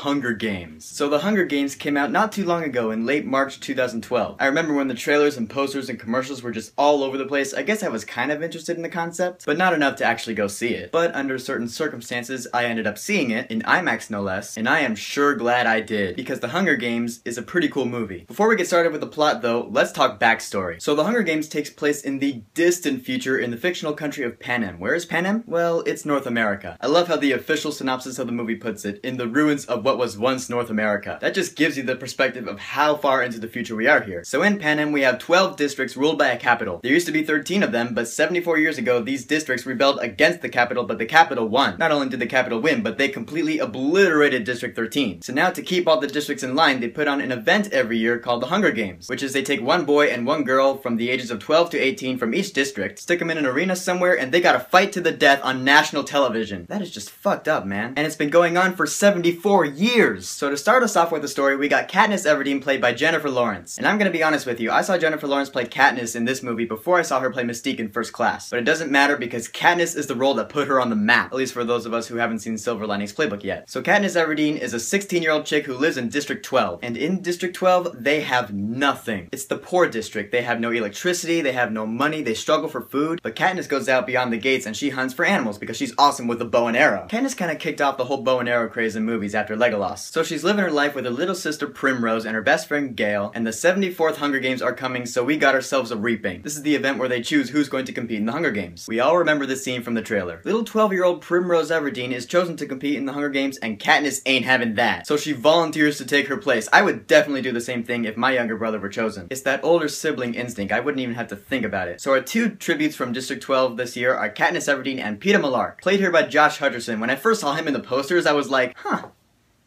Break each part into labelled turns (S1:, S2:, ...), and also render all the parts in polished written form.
S1: Hunger Games. So The Hunger Games came out not too long ago in late March 2012. I remember when the trailers and posters and commercials were just all over the place. I guess I was kind of interested in the concept, but not enough to actually go see it. But under certain circumstances, I ended up seeing it, in IMAX no less, and I am sure glad I did, because The Hunger Games is a pretty cool movie. Before we get started with the plot though, let's talk backstory. So The Hunger Games takes place in the distant future in the fictional country of Panem. Where is Panem? Well, it's North America. I love how the official synopsis of the movie puts it, in the ruins of what was once North America. That just gives you the perspective of how far into the future we are here. So in Panem, we have 12 districts ruled by a capital. There used to be 13 of them, but 74 years ago, these districts rebelled against the capital, but the capital won. Not only did the capital win, but they completely obliterated District 13. So now to keep all the districts in line, they put on an event every year called the Hunger Games, which is they take one boy and one girl from the ages of 12 to 18 from each district, stick them in an arena somewhere, and they gotta fight to the death on national television. That is just fucked up, man. And it's been going on for 74 years! So to start us off with the story, we got Katniss Everdeen played by Jennifer Lawrence. And I'm gonna be honest with you, I saw Jennifer Lawrence play Katniss in this movie before I saw her play Mystique in First Class. But it doesn't matter because Katniss is the role that put her on the map, at least for those of us who haven't seen Silver Linings Playbook yet. So Katniss Everdeen is a 16-year-old chick who lives in District 12. And in District 12, they have nothing. It's the poor district. They have no electricity, they have no money, they struggle for food. But Katniss goes out beyond the gates and she hunts for animals because she's awesome with a bow and arrow. Katniss kinda kicked off the whole bow and arrow craze in movies after Legolas. So she's living her life with her little sister Primrose and her best friend Gale, and the 74th Hunger Games are coming, so we got ourselves a reaping. This is the event where they choose who's going to compete in the Hunger Games. We all remember this scene from the trailer. Little 12-year-old Primrose Everdeen is chosen to compete in the Hunger Games, and Katniss ain't having that. So she volunteers to take her place. I would definitely do the same thing if my younger brother were chosen. It's that older sibling instinct. I wouldn't even have to think about it. So our two tributes from District 12 this year are Katniss Everdeen and Peeta Mellark, played here by Josh Hutcherson. When I first saw him in the posters, I was like, huh.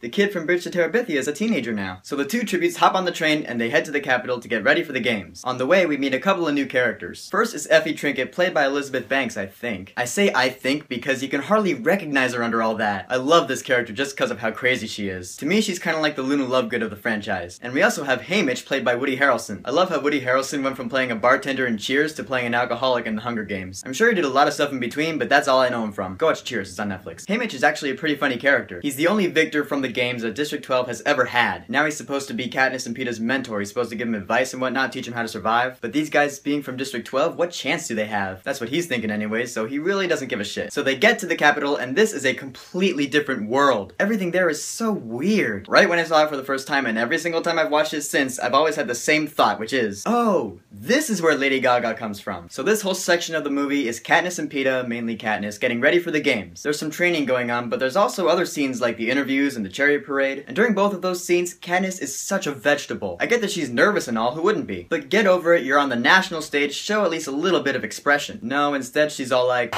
S1: The kid from Bridge to Terabithia is a teenager now. So the two tributes hop on the train and they head to the capital to get ready for the games. On the way, we meet a couple of new characters. First is Effie Trinket, played by Elizabeth Banks, I think. I say I think because you can hardly recognize her under all that. I love this character just because of how crazy she is. To me, she's kind of like the Luna Lovegood of the franchise. And we also have Haymitch, played by Woody Harrelson. I love how Woody Harrelson went from playing a bartender in Cheers to playing an alcoholic in the Hunger Games. I'm sure he did a lot of stuff in between, but that's all I know him from. Go watch Cheers, it's on Netflix. Haymitch is actually a pretty funny character. He's the only victor from the games that District 12 has ever had. Now he's supposed to be Katniss and Peeta's mentor. He's supposed to give him advice and whatnot, teach him how to survive. But these guys being from District 12, what chance do they have? That's what he's thinking anyways, so he really doesn't give a shit. So they get to the capital, and this is a completely different world. Everything there is so weird. Right when I saw it for the first time, and every single time I've watched it since, I've always had the same thought, which is, oh, this is where Lady Gaga comes from. So this whole section of the movie is Katniss and Peeta, mainly Katniss, getting ready for the games. There's some training going on, but there's also other scenes like the interviews and the chariot parade. And during both of those scenes, Katniss is such a vegetable. I get that she's nervous and all, who wouldn't be? But get over it, you're on the national stage, show at least a little bit of expression. No, instead she's all like...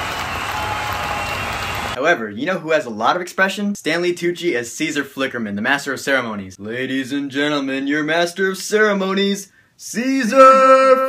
S1: However, you know who has a lot of expression? Stanley Tucci as Caesar Flickerman, the Master of Ceremonies. Ladies and gentlemen, your Master of Ceremonies, Caesar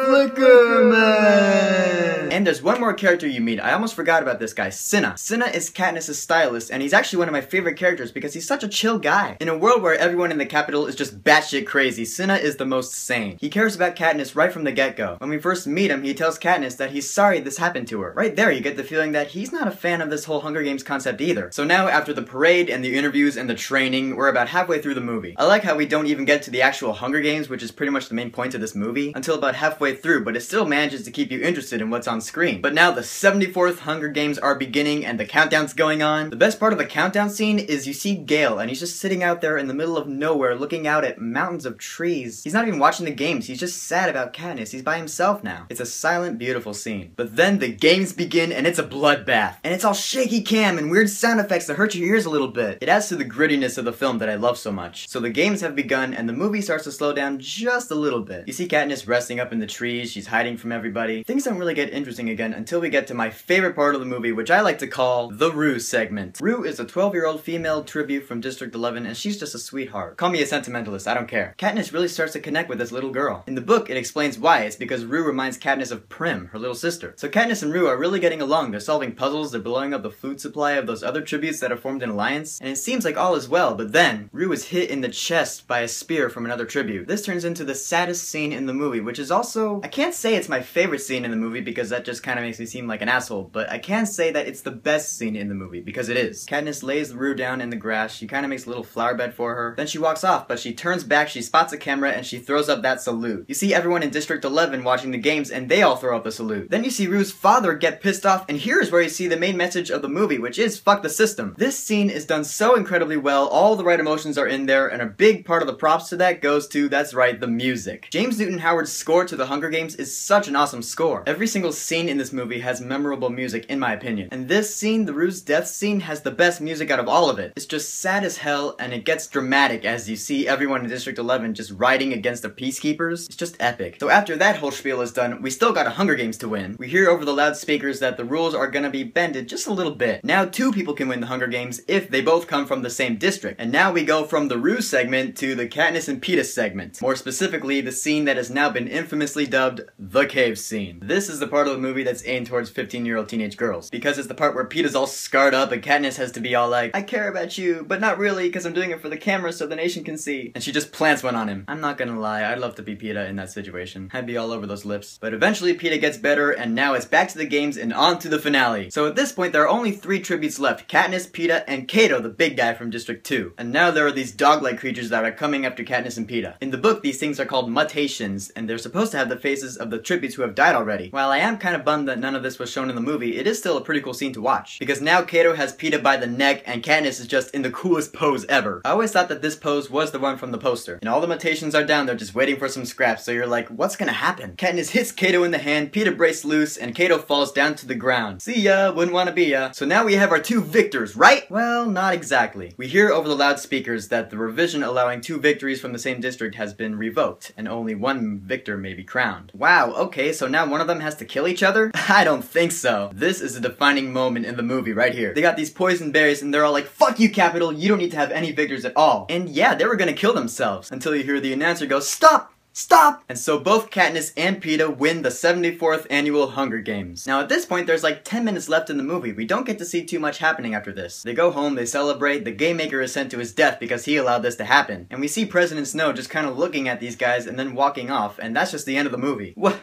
S1: Flickerman! And there's one more character you meet. I almost forgot about this guy, Cinna. Cinna is Katniss' stylist, and he's actually one of my favorite characters because he's such a chill guy. In a world where everyone in the capital is just batshit crazy, Cinna is the most sane. He cares about Katniss right from the get-go. When we first meet him, he tells Katniss that he's sorry this happened to her. Right there, you get the feeling that he's not a fan of this whole Hunger Games concept either. So now, after the parade and the interviews and the training, we're about halfway through the movie. I like how we don't even get to the actual Hunger Games, which is pretty much the main point of this movie, until about halfway through, but it still manages to keep you interested in what's on screen. But now the 74th Hunger Games are beginning and the countdown's going on. The best part of the countdown scene is you see Gale, and he's just sitting out there in the middle of nowhere looking out at mountains of trees. He's not even watching the games, he's just sad about Katniss. He's by himself now. It's a silent, beautiful scene. But then the games begin and it's a bloodbath. And it's all shaky cam and weird sound effects that hurt your ears a little bit. It adds to the grittiness of the film that I love so much. So the games have begun and the movie starts to slow down just a little bit. You see Katniss resting up in the trees, she's hiding from everybody. Things don't really get interesting again until we get to my favorite part of the movie, which I like to call the Rue segment. Rue is a 12-year-old female tribute from District 11, and she's just a sweetheart. Call me a sentimentalist, I don't care. Katniss really starts to connect with this little girl. In the book, it explains why. It's because Rue reminds Katniss of Prim, her little sister. So Katniss and Rue are really getting along. They're solving puzzles, they're blowing up the food supply of those other tributes that have formed an alliance, and it seems like all is well, but then Rue is hit in the chest by a spear from another tribute. This turns into the saddest scene in the movie, which is also, I can't say it's my favorite scene in the movie because that just kind of makes me seem like an asshole, but I can say that it's the best scene in the movie because it is. Katniss lays Rue down in the grass, she kind of makes a little flower bed for her, then she walks off, but she turns back, she spots a camera, and she throws up that salute. You see everyone in District 11 watching the games, and they all throw up the salute. Then you see Rue's father get pissed off, and here's where you see the main message of the movie, which is fuck the system. This scene is done so incredibly well, all the right emotions are in there, and a big part of the props to that goes to, that's right, the music. James Newton Howard's score to The Hunger Games is such an awesome score. Every single scene in this movie has memorable music, in my opinion. And this scene, the Rue's death scene, has the best music out of all of it. It's just sad as hell, and it gets dramatic as you see everyone in District 11 just riding against the Peacekeepers. It's just epic. So after that whole spiel is done, we still got a Hunger Games to win. We hear over the loudspeakers that the rules are gonna be bended just a little bit. Now 2 people can win the Hunger Games if they both come from the same district. And now we go from the Rue segment to the Katniss and Peeta segment. More specifically, the scene that has now been infamously dubbed the cave scene. This is the part of the movie that's aimed towards 15-year-old teenage girls, because it's the part where Peeta's all scarred up and Katniss has to be all like, I care about you, but not really because I'm doing it for the camera so the nation can see. And she just plants one on him. I'm not gonna lie, I'd love to be Peeta in that situation. I'd be all over those lips. But eventually Peeta gets better, and now it's back to the games and on to the finale. So at this point there are only 3 tributes left: Katniss, Peeta, and Cato, the big guy from District 2. And now there are these dog-like creatures that are coming after Katniss and Peeta. In the book, these things are called mutations, and they're supposed to have the faces of the tributes who have died already. While I am kind of bummed that none of this was shown in the movie, it is still a pretty cool scene to watch. Because now Cato has Peeta by the neck, and Katniss is just in the coolest pose ever. I always thought that this pose was the one from the poster. And all the mutations are down there just waiting for some scraps, so you're like, what's gonna happen? Katniss hits Cato in the hand, Peeta breaks loose, and Cato falls down to the ground. See ya, wouldn't wanna be ya. So now we have our 2 victors, right? Well, not exactly. We hear over the loudspeakers that the revision allowing 2 victories from the same district has been revoked, and only 1 victor may be crowned. Wow, okay, so now one of them has to kill each other? I don't think so. This is a defining moment in the movie right here. They got these poison berries and they're all like, fuck you, Capital, you don't need to have any victors at all. And yeah, they were gonna kill themselves, until you hear the announcer go, stop! Stop! And so both Katniss and Peeta win the 74th annual Hunger Games. Now at this point there's like 10 minutes left in the movie. We don't get to see too much happening after this. They go home, they celebrate, the Game Maker is sent to his death because he allowed this to happen. And we see President Snow just kind of looking at these guys and then walking off, and that's just the end of the movie. What?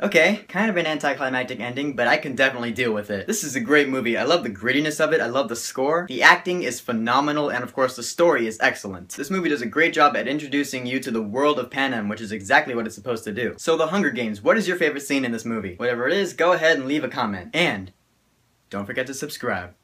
S1: Okay, kind of an anticlimactic ending, but I can definitely deal with it. This is a great movie. I love the grittiness of it, I love the score. The acting is phenomenal, and of course the story is excellent. This movie does a great job at introducing you to the world of Panem, which is exactly what it's supposed to do. So The Hunger Games, what is your favorite scene in this movie? Whatever it is, go ahead and leave a comment. And don't forget to subscribe.